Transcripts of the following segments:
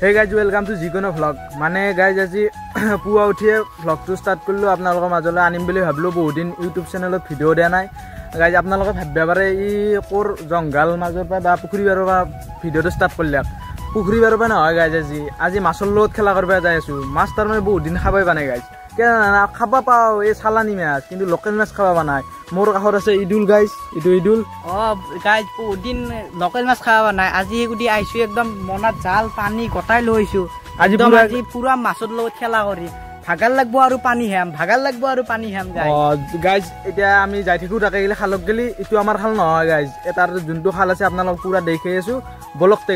Hey guys, welcome to Jikono vlog. Mane guys আজি পুৱা উঠিয়ে vlogটো ষ্টাৰ্ট কৰিলো আপোনালোকৰ মাজলৈ আনিম বুলি ভাবিলো বহুত দিন YouTube চেনেলত ভিডিও দিয়া নাই guys আপোনালোকে ভাবিবা পাৰে ই কোৰ জংগল মাজৰ পৰা বা পুখুৰী বাৰৰ পৰা ভিডিওটো ষ্টাৰ্ট কৰিলে পুখুৰী বাৰৰ পৰা নহয় guys আজি মাছৰ লগত খেলা কৰিব যাই আছো মাছ তাৰ মানে বহুত দিন খাবই পানে guys কেনা খাবা পাও এই সালানি মাছ কিন্তু লোকেল মাছ খাবা পানাই মোর কাখৰ আছে ইদুল গাইজ ইদুল গাইজ বহুত দিন লোকেল মাছ খাবা নাই আজি গুদি আইছো একদম মনাত জাল পানী গটাই লৈছো আজি পুরা মাছৰ লগত খেলা কৰি ভাগাল লাগবো আৰু পানী হেম গাইজ এতিয়া আমি যাই থাকো তাকে গেলে খালক গেলি ইটো আমাৰ খাল নহয় গাইজ এটাৰ যোনটো খাল আছে আপোনালোক পুরা দেখি আছো বলকতে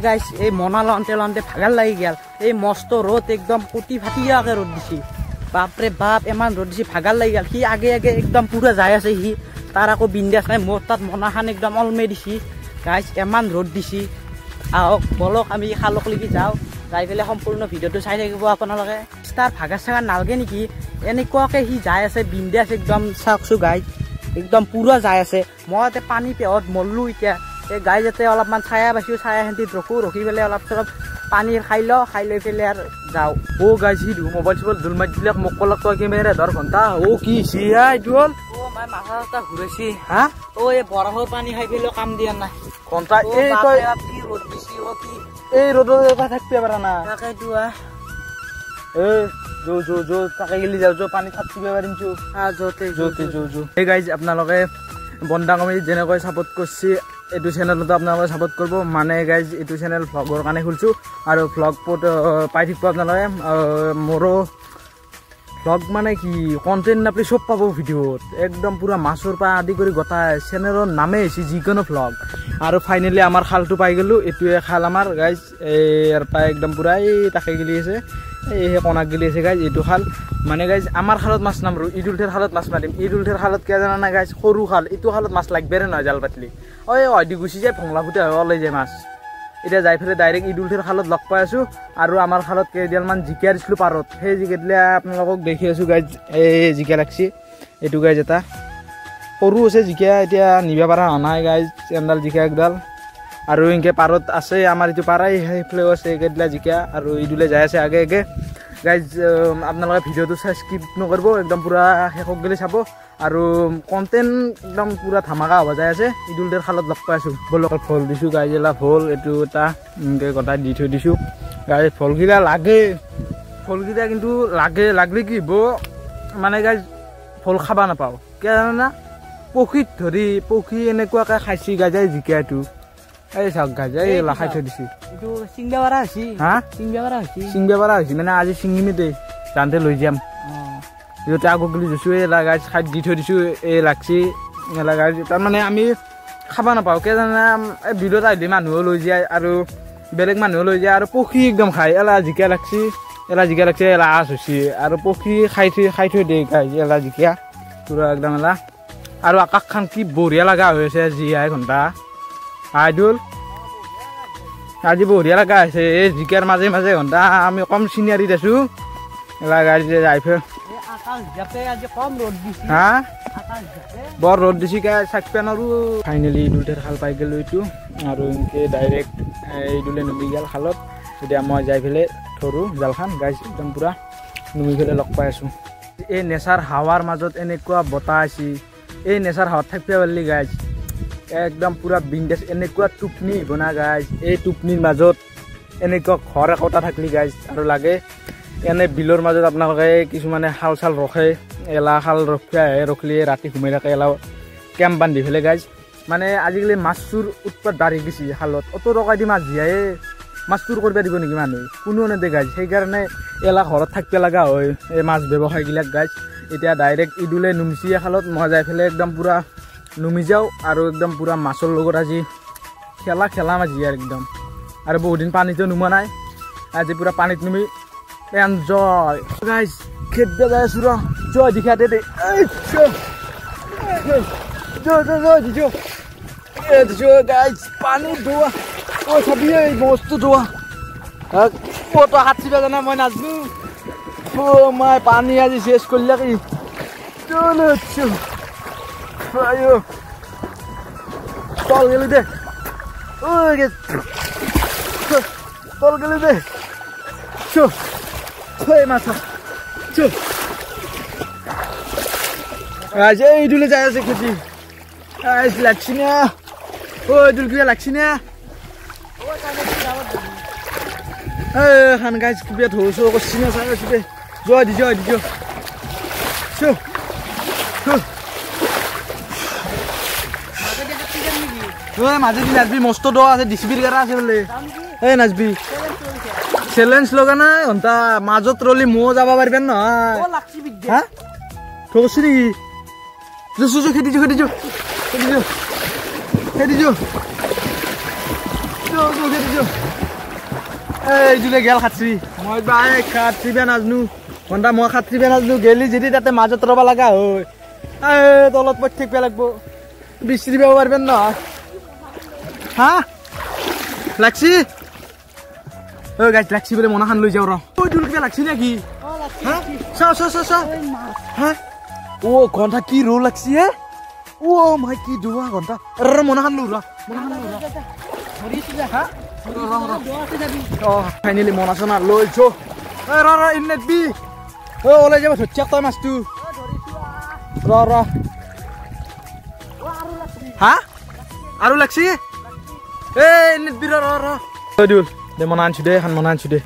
গাইজ এই মনা লন্তে ভাগাল লাগি গেল এই মস্ত রোদ একদম কোটি ফাটিয়াকে রোদ দিছি বাপরে বাপ এমান রোদ দিছি ভাগাল লাগি গেল সি আগে একদম পুরা যায় আছে সি তার আকৌ বিন্দাস নাই মোর তাত মনাখান একদম অলমে দিছি গাইজ এমান রোদ দিছি আহক বলক আমি খালক লাগি যাও যাই পেলাই সম্পূর্ণ ভিডিওটো চাই থাকিব আপোনালোকে তার ভাগাৰ চাগাৰ নালগে নেকি এনেকুৱাকে সি যায় আছে বিন্দাস একদম চাওকছো গাইজ একদম পুরা যায় আছে মই এতে পানী পেহত মল্লু এতিয়া এই গাই যাতে অলপমান ছায়া বাসিও ছায়া হেন্তিত ৰখি পেলাই অলপ চলপ পানী খাই লৈ পেলাই আৰু যাওঁ ও গাইজ সি মোবাইল চোবাইল জুল মাৰি দিলে মোক কলক তই কেমেৰা ধৰ ঘণ্টা ও কি চিয়া এইটো হ'ল মই মাথা চাথা ঘূৰাইছি হা এই বৰফৰ পানী খাই পেলাই কাম দিয়া নাই ঘণ্টা এই তই ৰ'দ দিছি এই ৰ'দত এবাৰ থাকিব পাৰা না তাকেইতো যো তাকে গেলি যাও পানী থাকিব পাৰিম যো এই গাইজ আপোনালোকে বন্দা কমিটি যেনেকৈ ছাপোৰ্ট কৰিছে এইটো চেনেলতো আপোনালোকে ছাপোৰ্ট কৰিব মানে গাইজ এইটো চেনেল ভ্লগৰ কাৰণে খুলিছো আৰু ভ্লগ পাই থাকিব আপোনালোকে মোৰো ভ্লগ মানে কি কণ্টেণ্ট আপুনি চব পাব ভিডিঅ'ত একদম পুৰা মাছৰ পৰা আদি কৰি গোটাই চেনেলৰ নামে হৈছে যিকোনো ভ্লগ আৰু ফাইনেলি আমাৰ খালটো পাই গ'লো এইটোৱে খাল আমাৰ গাইজ ইয়াৰ পৰা একদম পুৰা এই তাকে গেলি আছে এই কণাক গেলি আছে গাইজ এইটো খাল মানে গাইজ আমাৰ খালত মাছ নামাৰো ইদুলঠেৰ খালত মাছ মাৰিম ইদুলঠেৰ খালত কিয় জানা নাই গাইজ সৰু খাল এইটো খালত মাছ লাগবেৰে নহয় জাল পাতলি হয়দি গুচি যায় ভংলা ফুটে হয় ওলাই যায় মাছ এতিয়া যাই ফেলে ডাইৰেক্ট ইদুলঠেৰ খালত লগ পাই আছো আৰু আমাৰ খালত কেইডালমান জিকা দিছিলো পাৰত সেই জিকা দিলে আপোনালোকক দেখি আছো গাইজ এই জিকা লাগছি এইটো গাইজ এটা সৰু আছে জিকা এতিয়া নিব পৰা হোৱা নাই গাইজ এডাল জিকা একডাল আৰু এনেকৈ পাৰত আছে আমাৰ এইটো পাৰাই সেইফালেও আছে এইকেইডাল জিকা আৰু ইদুলে যাই আছে আগে গাইজ আপোনালোকে ভিডিঅ'টো চাই স্কিপ নকৰিব একদম পুৰা শেষক গেলি চাব আৰু কণ্টেণ্ট একদম পুৰা ধামাকা হ'ব যাই আছে ইদুলদের খালত লগ পাই আছো বলক ফল দিছো গাইজ এলা ফল এইটো এটা এনেকৈ গটাই দি থৈ দিছো গাইজ ফলকেইটা লাগে ফলকেইটা কিন্তু লাগলে কি হ'ব মানে গাইজ ফল খাবা নাপাওঁ কিয় জানা পক্ষীত ধৰি পক্ষী এনেকুৱাকৈ খাইছি গাইজ জিকাটো এই চাওক গাইজ এই খাই থৈ দিছি চিংবা পাৰা হৈছে মানে আজি চিঙিমে দেই জানতে লৈ যাম যিহেতু আগত গেলি দিছোঁ এলা গাইজ খাই দি থৈ দিছোঁ এই লাগছি এলা গাইজ তাৰমানে আমি খাব নাপাওঁ কিয় জানা এই বিলত আহিলে মানুহো লৈ যায় আৰু বেলেগ মানুহো লৈ যায় আৰু পক্ষী একদম খায় এলা জিকা লাগছি এলা আঁচ হৈছে আৰু পক্ষী খাই থৈ দিয়ে গাইজ এলা জিকা পুৰা একদম এলা আৰু আকাশখন কি বঢ়িয়া লগা হৈ আছে আজি ঘণ্টা আইডুল আজি বঢ়িয়া লগা হৈছে এই জিকাৰ মাজে ঘণ্টা আমি কম চিনিয়াৰীত আছো এলা গাইজ যাই ফেৰ বৰ ৰ'দ দিছি গাই চাকপেন আৰু ফাইনেলি ইদুলঠেৰ খাল পাই গ'লো এইটো আৰু এনেকৈ ডাইৰেক্ট ইদুলে নুমি গ'ল খালত এতিয়া মই যাই পেলাই ধৰোঁ জালখন গাইজ একদম পুৰা নুমি পেলাই লগ পাই আছোঁ এই নেচাৰ হাৱাৰ মাজত এনেকুৱা বতাহ আছে এই নেচাৰ হাৱাত থাকিব পাৰিলি গাইজ একদম পুৰা বিন্দাছ এনেকুৱা টোপনি আহিব না গাইজ এই টোপনিৰ মাজত এনেকুৱা ঘৰ একোটা থাকিলি গাইজ আৰু লাগে এনে বিলৰ মাজত আপোনালোকে কিছুমানে শাল চাল ৰখে এলা শাল ৰখিলে ৰাতি ঘুমাই থাকে এলা কেম্প বান্ধি পেলাই গাইজ মানে আজিকালি মাছটোৰ উৎপাত বাঢ়ি গৈছে শালত অত টকা দি মাছ জীয়াই মাছ চুৰ কৰিব দিব নেকি মানুহে কোনো নেদে গাইজ সেইকাৰণে এলা ঘৰত থাকিব লগা হয় এই মাছ ব্যৱসায়বিলাক গাইজ এতিয়া ডাইৰেক্ট ইদুলে নুমচি শালত মই যাই পেলাই একদম পুৰা নুমি যাওঁ আৰু একদম পুৰা মাছৰ লগত আজি খেলা মাছ জীয়াৰ একদম আৰু বহুত দিন পানীটো নুমা নাই আজি পুৰা পানীত নুমি এনজয় গাইজ খেদবা যাই আছো জয় দিখা দে গাইজ পানী ধোৱা চাবি এই বস্তু ধোৱা ক'ত হাত চিবা জানা মই নাজানো মই পানী আজি চেছ কৰিলে কি চল গেলি দে তল গেলি দে চো এই মাছ চো আজ এইদুলে যাই আছে খেতি আজ লাগছি না ও এইদুল কিবা লাগছি না খান গাছ কিবা ধরছো করছি না চাই আছি দে জয় দি চো মাজে দি নাচবি মস্ত দ আছে ডিসিবির গাড়া আছে বলে এই নাচবি চ্যালেঞ্জ লগা নাই ঘন্টা মাজত রলি মো যাবা পারবেন না হ্যাঁ ঠকছি নাকি খেদিছো এই জুলে গেল খাচ্ছি মই বাই খাচ্ছিবে নাজনু ঘন্টা মই খাচ্ছিবে নাজনু গেলি যদি তাতে মাজত রবা লাগা হয় তলত পর ঠিক লাগবো বৃষ্টি দিব পারবেন না হ্যাঁ লাগছি ও গাছ লাগছি বলে মনাখান লৈ যাও ওই দুল কিবা লাগছি নাকি হ্যাঁ চাও হ্যাঁ ও ঘন্টা কি রো লাগছি হে ও মাই কি দুয়া ঘন্টা মনাখান লো ফাইনেলি মন আছে না লৈছো ইননেট বি ওলাই যাব ধরছি তই মাছটো হ্যাঁ আৰু লাগছি ইননেট বি দুল দে মনা আনছো দে এখন মনা আনছো দে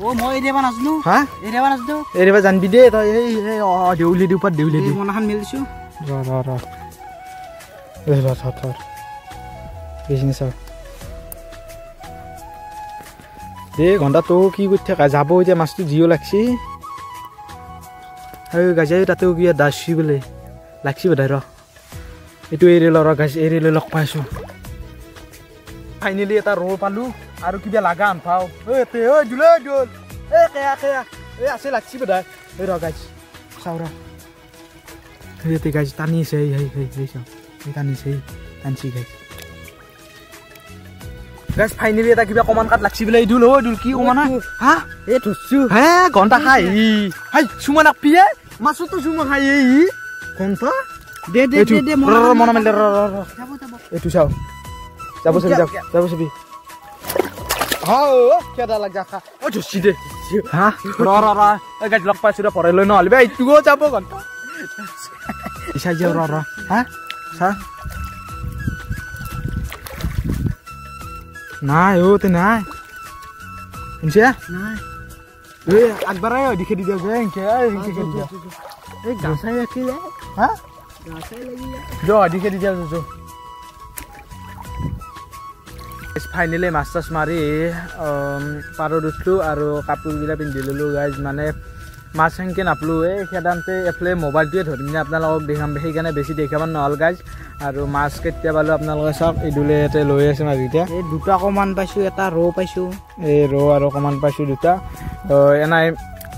হ্যাঁ এৰিবা জানবি দে তই দেউলি দি ওপৰত দেউলি দি মনাখান মেলিছো দে ঘন্টা তো কি কৰি থাকা যাব এতিয়া মাছটো জিও লাগছি গাজাই তাতেও কিবা দাচি বোলে লাগছি বোধাই এইটো এৰি গাছ এৰি লৈ লগ পাইছো ফাইনেলি এটা ৰৌ পালো আৰু কিবা লাগা আনপাও আছে লাগছি বোধাই এই গাছ চাও ৰে গাছ টানিছে টানছি গাছ ফাইনেলি এটা কিবা কমান কাট লাগছি বোলে দুল কি কমান হা এই ধরছু হ্যাঁ ঘন্টা খাই চুমা নাপিয়ে মাছতো চুমা খাই ঘন্টা মনা মেলে এইটো চাও যাব চাবি কেদা লাগা খা ধরছি দে হা গাছ লগ পাইছো দে পরে লৈ নহলে এইটোও যাব ঘন্টা চাই যাও হা চা নাই তে নাই শুনছে আগবাৰাই দিখে দি দিওঁ যে দিখে দি দিওঁ ফাইনেলি মাছ চাছ মাৰি পাৰত উঠলো আৰু কাপোৰবিলাক পিন্ধি ললো গাইজ মানে মাছ সেনকে নাপলো সেইদানতে এফালে মোবাইলটোৱে ধৰি কিনে আপোনালোকক দেখাম সেইকাৰণে বেছি দেখাব নহ'ল গাইজ আৰু মাছ কেতিয়া পালো আপোনালোকে চাওক এই দুলে ইয়াতে লৈ আছে মাছকেইটা এই দুটা অকণমান পাইছোঁ এটা ৰৌ পাইছোঁ এই ৰৌ আৰু অকণমান পাইছোঁ দুটা এনাই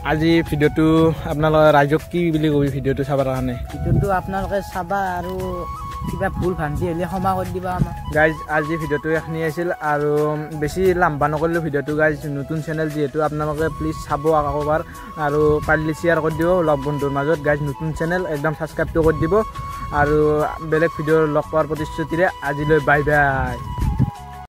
আজি ভিডিঅ'টো আপোনালোকে ৰাইজক কি বুলি কবি ভিডিঅ'টো চাবৰ কাৰণে ভিডিঅ'টো আপোনালোকে চাবা আৰু কিবা ভুল ভ্ৰান্তি হ'লে ক্ষমা কৰি দিবা আমাক গাইজ আজি ভিডিঅ'টো এখিনি আছিল আৰু বেছি লাম্বা নকৰিলোঁ ভিডিঅ'টো গাইজ নতুন চেনেল যিহেতু আপোনালোকে প্লিজ চাব আকবাৰ আৰু পাৰিলে শ্বেয়াৰ কৰি দিব লগ বন্ধুৰ মাজত গাইজ নতুন চেনেল একদম ছাবস্ক্ৰাইবটো কৰি দিব আৰু বেলেগ ভিডিঅ' লগ পোৱাৰ প্ৰতিশ্ৰুতিৰে আজিলৈ বাই বাই